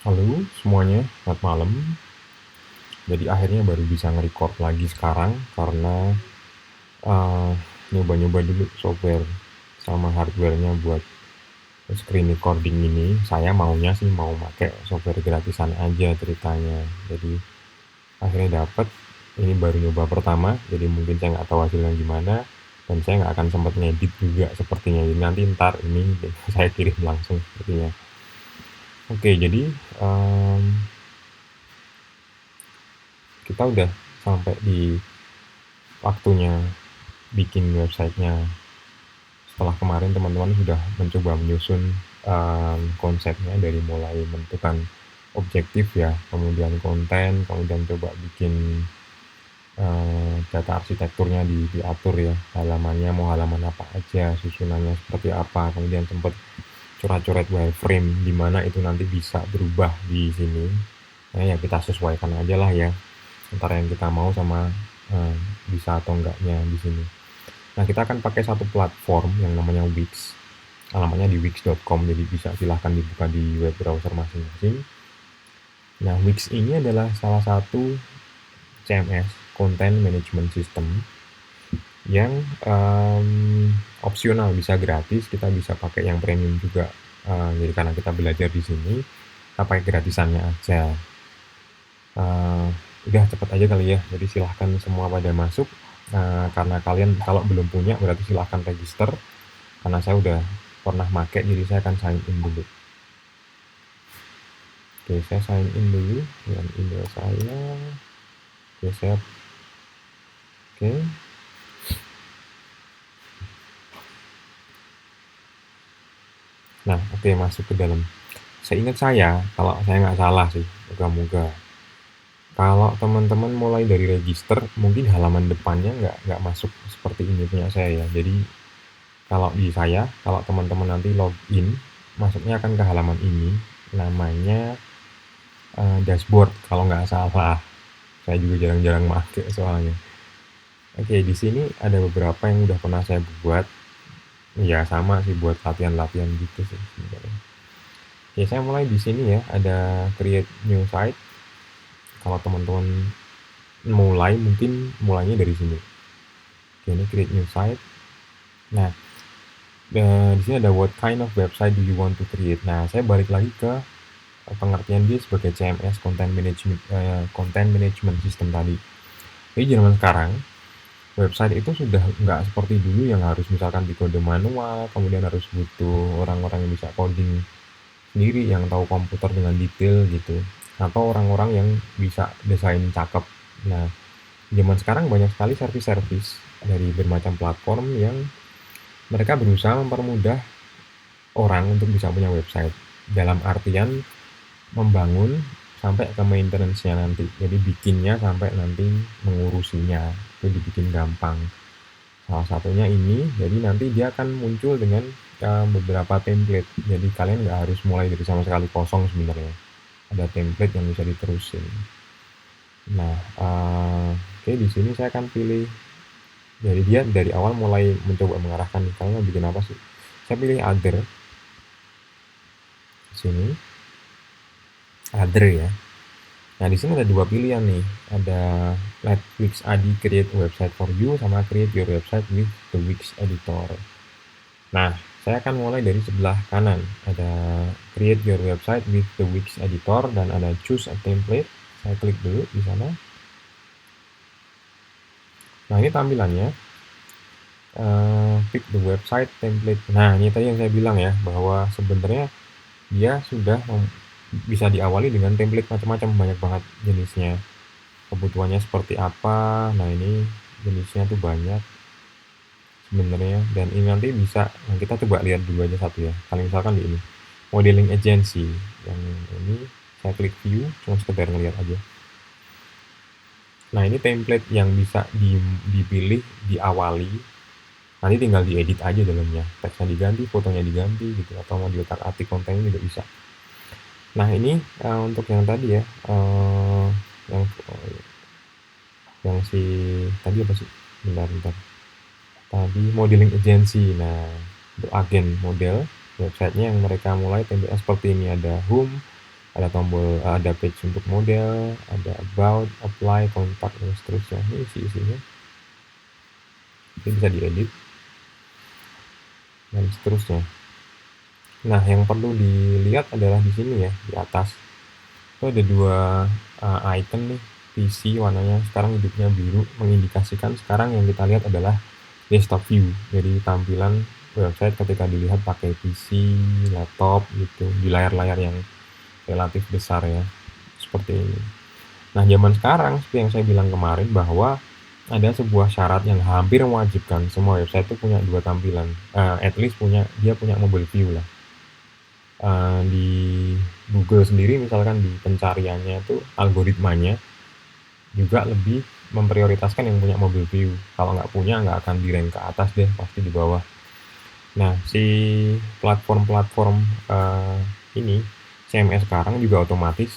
Halo semuanya, selamat malam. Jadi akhirnya baru bisa nge-record lagi sekarang karena uh, nyoba-nyoba dulu software sama hardware-nya buat screen recording ini. Saya maunya sih mau pakai software gratisan aja ceritanya. Jadi akhirnya dapet. Ini baru nyoba pertama, jadi mungkin saya nggak tahu hasilnya gimana dan saya nggak akan sempat ngedit juga sepertinya. Jadi nanti ntar ini saya kirim langsung sepertinya. Oke, jadi um, kita udah sampai di waktunya bikin websitenya. Setelah kemarin teman-teman sudah mencoba menyusun konsepnya dari mulai menentukan objektif ya, kemudian konten, kemudian coba bikin data arsitekturnya diatur ya, halamannya mau halaman apa aja, susunannya seperti apa, kemudian sempat coret-coret wireframe di mana itu nanti bisa berubah di sini. Nah ya kita sesuaikan aja lah ya antara yang kita mau sama bisa atau enggaknya di sini. Nah, kita akan pakai satu platform yang namanya Wix. Alamatnya di wix.com, jadi bisa silahkan dibuka di web browser masing-masing. Nah, Wix ini adalah salah satu CMS, Content Management System, yang opsional, bisa gratis, kita bisa pakai yang premium juga. Jadi karena kita belajar di sini, kita pakai gratisannya aja. Udah cepet aja kali ya, jadi silahkan semua pada masuk. Karena kalian kalau belum punya berarti silahkan register, karena saya udah pernah make, jadi saya akan sign in dulu. Oke, saya sign in dulu dengan email saya. Oke, saya oke. Nah, oke, masuk ke dalam. Seingat saya, kalau saya nggak salah sih, moga-moga. Kalau teman-teman mulai dari register, mungkin halaman depannya nggak masuk seperti ini punya saya ya. Jadi kalau di saya, kalau teman-teman nanti login, masuknya akan ke halaman ini, namanya dashboard kalau nggak salah. Saya juga jarang-jarang pakai soalnya. Oke, di sini ada beberapa yang udah pernah saya buat. Ya sama sih buat latihan-latihan gitu sih sebenarnya. Oke, saya mulai di sini ya. Ada create new site. Kalau teman-teman mulai mungkin mulainya dari sini. Oke, ini create new site. Nah, di sini ada what kind of website do you want to create. Nah, saya balik lagi ke pengertian dia sebagai CMS, content management system tadi. Jadi zaman sekarang website itu sudah nggak seperti dulu yang harus misalkan di kode manual, kemudian harus butuh orang-orang yang bisa coding sendiri, yang tahu komputer dengan detail gitu, atau orang-orang yang bisa desain cakep. Nah, zaman sekarang banyak sekali service-service dari bermacam platform yang mereka berusaha mempermudah orang untuk bisa punya website, dalam artian membangun sampai ke maintenance-nya nanti. Jadi bikinnya sampai nanti mengurusinya itu dibikin gampang. Salah satunya ini, jadi nanti dia akan muncul dengan beberapa template. Jadi kalian nggak harus mulai dari sama sekali kosong sebenarnya. Ada template yang bisa diterusin. Nah, oke, di sini saya akan pilih. Jadi dia dari awal mulai mencoba mengarahkan nih, kalian mau bikin apa sih? Saya pilih other. Sini, other ya. Nah, di sini ada dua pilihan nih. Ada let Wix AD create a website for you sama create your website with the Wix editor. Nah, saya akan mulai dari sebelah kanan. Ada create your website with the Wix editor dan ada choose a template. Saya klik dulu di sana. Nah, ini tampilannya. Pick the website template. Nah, ini tadi yang saya bilang ya, bahwa sebenarnya dia sudah bisa diawali dengan template macam-macam, banyak banget jenisnya. Kebutuhannya seperti apa. Nah, ini jenisnya tuh banyak sebenarnya, dan ini nanti bisa, nah kita coba lihat dulu aja satu ya. Kalian misalkan di ini modeling agency, yang ini saya klik view, cuma sekedar ngeliat aja. Nah, ini template yang bisa dipilih, diawali, nanti tinggal diedit aja dalamnya, teksnya diganti, fotonya diganti gitu, atau mau diotak-atik kontennya juga bisa. Nah, ini untuk yang tadi ya, yang si tadi apa sih, bentar tadi modeling agency. Nah, untuk agen model websitenya yang mereka mulai template seperti ini, ada home, ada tombol ada page untuk model, ada about, apply, kontak, dan seterusnya. Ini isi-isinya. Ini bisa diedit dan seterusnya. Nah, yang perlu dilihat adalah di sini ya, di atas. Itu ada dua icon nih, PC warnanya sekarang hidupnya biru, mengindikasikan sekarang yang kita lihat adalah desktop view. Jadi tampilan website ketika dilihat pakai PC, laptop gitu, di layar-layar yang relatif besar ya, seperti ini. Nah, zaman sekarang seperti yang saya bilang kemarin bahwa ada sebuah syarat yang hampir mewajibkan semua website itu punya dua tampilan, at least dia punya mobile view lah. Di Google sendiri misalkan di pencariannya itu algoritmanya juga lebih memprioritaskan yang punya mobile view. Kalau nggak punya nggak akan di-rank ke atas deh, pasti di bawah. Nah, si platform-platform ini CMS sekarang juga otomatis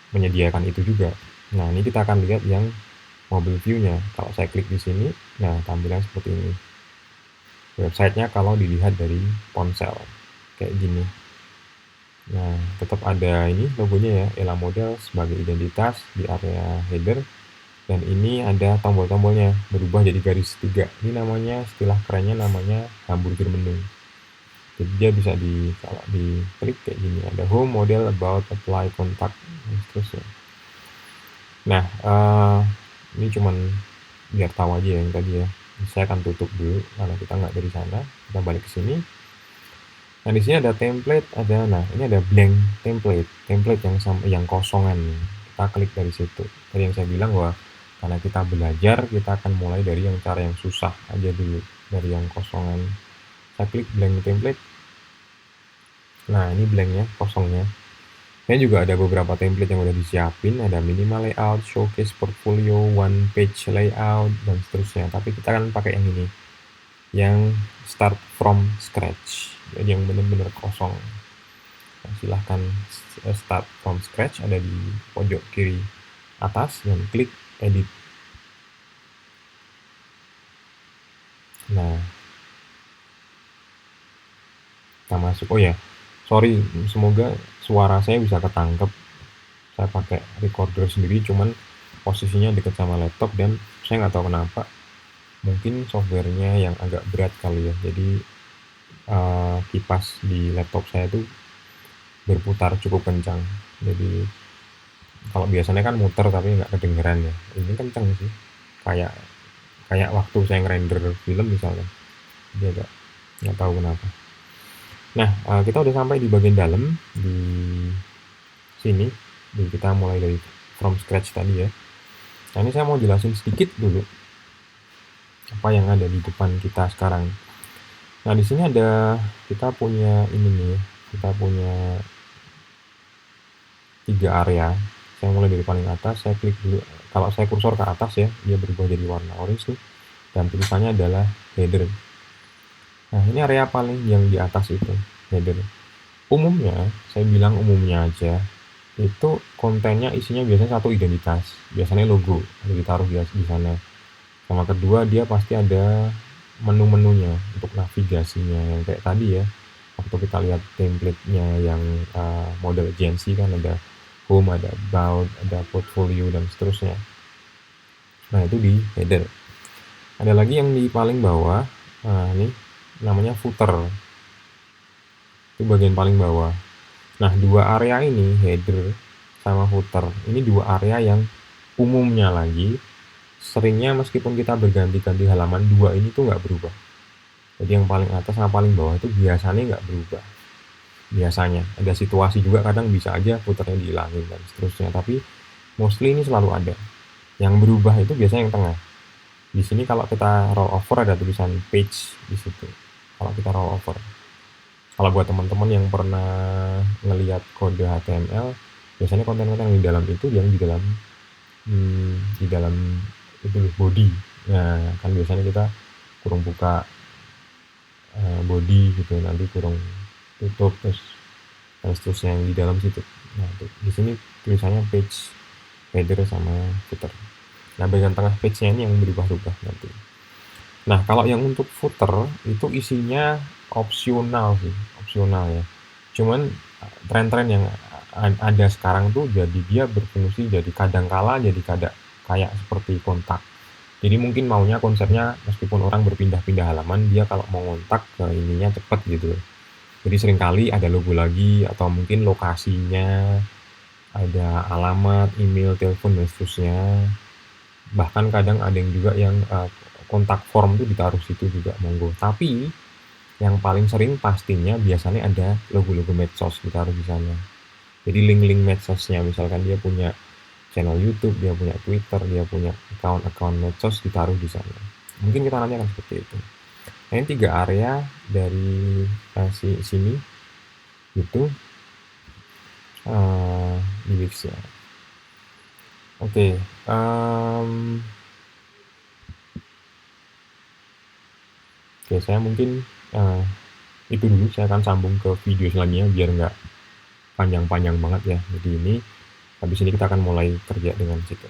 menyediakan itu juga. Nah, ini kita akan lihat yang mobile view-nya. Kalau saya klik di sini, nah tampilan seperti ini. Websitenya kalau dilihat dari ponsel kayak gini. Nah, tetap ada ini logonya ya, Ella Model sebagai identitas di area header. Dan ini ada tombol-tombolnya, berubah jadi garis 3. Ini namanya, istilah kerennya namanya hamburger menu. Jadi dia bisa kalau diklik kayak gini, ada home, model, about, apply, kontak, dan seterusnya. Nah, ini cuman biar tahu aja yang tadi ya. Saya akan tutup dulu karena kita nggak dari sana. Kita balik ke sini. Nah, di sini ada template, ini ada blank template yang kosongan. Kita klik dari situ. Tadi yang saya bilang bahwa karena kita belajar, kita akan mulai dari yang cara yang susah aja dulu, dari yang kosongan. Saya klik blank template. Nah, ini blanknya, kosongnya. Saya juga ada beberapa template yang udah disiapin, ada minimal layout, showcase portfolio, one page layout, dan seterusnya. Tapi kita akan pakai yang ini, yang start from scratch, jadi yang benar-benar kosong. Nah, silahkan start from scratch, ada di pojok kiri atas, dan klik edit. Nah, kita masuk. Oh ya, sorry, semoga suara saya bisa ketangkep. Saya pakai recorder sendiri, cuman posisinya dekat sama laptop dan saya nggak tahu kenapa, mungkin softwarenya yang agak berat kali ya, jadi kipas di laptop saya tuh berputar cukup kencang. Jadi kalau biasanya kan muter tapi nggak kedengeran ya, ini kencang sih, kayak kayak waktu saya ngerender film misalnya. Dia nggak tahu kenapa. Nah, kita udah sampai di bagian dalam di sini. Jadi kita mulai dari from scratch tadi ya. Nah, ini saya mau jelasin sedikit dulu apa yang ada di depan kita sekarang. Nah, di sini kita punya ini nih, kita punya 3 area. Saya mulai dari paling atas, saya klik dulu. Kalau saya kursor ke atas ya, dia berubah jadi warna orange nih, dan tulisannya adalah header. Nah, ini area paling yang di atas itu, header. Umumnya, saya bilang umumnya aja, itu kontennya isinya biasanya satu identitas, biasanya logo, ditaruh di sana. Sama kedua, dia pasti ada menu-menunya untuk navigasinya yang kayak tadi ya, waktu kita lihat template-nya yang model agency kan ada home, ada about, ada portfolio, dan seterusnya. Nah, itu di header. Ada lagi yang di paling bawah, ini namanya footer, itu bagian paling bawah. Nah, dua area ini, header sama footer, ini dua area yang umumnya lagi seringnya meskipun kita berganti-ganti halaman, dua ini tuh nggak berubah. Jadi yang paling atas sama paling bawah itu biasanya nggak berubah. Biasanya ada situasi juga kadang bisa aja footernya dihilangin dan seterusnya, tapi mostly ini selalu ada. Yang berubah itu biasanya yang tengah. Di sini kalau kita roll over ada tulisan page di situ. Kalau kita roll over, kalau buat teman-teman yang pernah ngelihat kode HTML, biasanya konten-konten yang di dalam itu yang di dalam itu body. Nah, kan biasanya kita kurung buka body gitu, nanti kurung tutup, terus dan seterusnya yang di dalam situ. Nah, di sini tulisannya page, header sama footer. Nah, bagian tengah page-nya ini yang berubah-ubah nanti. Nah, kalau yang untuk footer itu isinya opsional sih, opsional ya. Cuman tren-tren yang ada sekarang tuh jadi dia berfungsi jadi kadang kala jadi kayak seperti kontak. Jadi mungkin maunya konsepnya meskipun orang berpindah-pindah halaman, dia kalau mau ngontak ke ininya cepet gitu. Jadi seringkali ada logo lagi atau mungkin lokasinya, ada alamat, email, telepon dan seterusnya. Bahkan kadang ada yang juga yang kontak form tuh ditaruh situ juga monggo. Tapi yang paling sering pastinya biasanya ada logo-logo medsos ditaruh di sana. Jadi link-link medsosnya, misalkan dia punya channel YouTube, dia punya Twitter, dia punya account-account medsos ditaruh di sana. Mungkin kita nanti akan seperti itu. Nah, ini 3 area dari sini itu di Wix ya. Oke, oke, saya mungkin itu dulu. Saya akan sambung ke video selanjutnya biar nggak panjang-panjang banget ya. Jadi ini habis ini kita akan mulai kerja dengan situ.